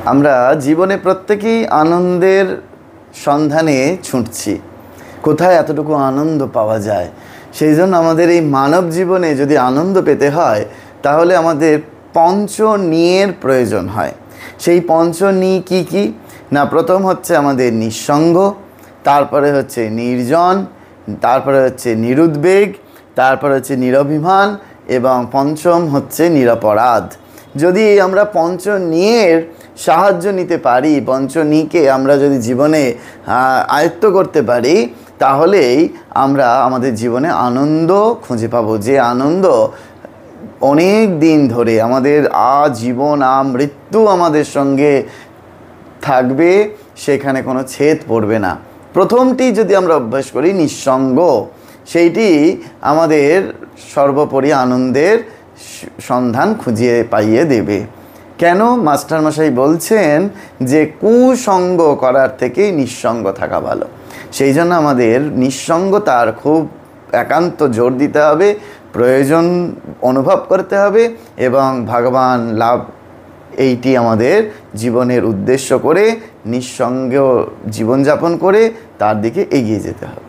আমরা জীবনে প্রত্যেকেই আনন্দের সন্ধানে ছুটছি। কোথায় এতটুকু আনন্দ পাওয়া যায়? সেই জন্য আমাদের এই মানব জীবনে যদি আনন্দ পেতে হয় তাহলে আমাদের পঞ্চনীয়ের প্রয়োজন হয়। সেই পঞ্চনী কি কি? না, প্রথম হচ্ছে আমাদের নিঃসঙ্গ, তারপরে হচ্ছে নির্জন, তারপরে হচ্ছে নিরুদ্বেগ, তারপরে হচ্ছে নিরভিমান এবং পঞ্চম হচ্ছে নিরপরাধ। যদি আমরা পঞ্চনীয়ের সাহায্য নিতে পারি, পঞ্চনীকে আমরা যদি জীবনে আয়ত্ত করতে পারি, তাহলেই আমরা আমাদের জীবনে আনন্দ খুঁজে পাবো। যে আনন্দ অনেক দিন ধরে আমাদের আজীবন মৃত্যু আমাদের সঙ্গে থাকবে, সেখানে কোনো ছেদ পড়বে না। প্রথমটি যদি আমরা অভ্যাস করি নিঃসঙ্গ, সেইটি আমাদের সর্বোপরি আনন্দের সন্ধান খুঁজিয়ে পাইয়ে দেবে। কেন? মাস্টারমশাই বলছেন যে কুসঙ্গ করার থেকে নিঃসঙ্গ থাকা ভালো। সেই জন্য আমাদের নিঃসঙ্গতার খুব একান্ত জোর দিতে হবে, প্রয়োজন অনুভব করতে হবে এবং ভগবান লাভ এইটি আমাদের জীবনের উদ্দেশ্য করে নিঃসঙ্গ জীবনযাপন করে তার দিকে এগিয়ে যেতে হবে।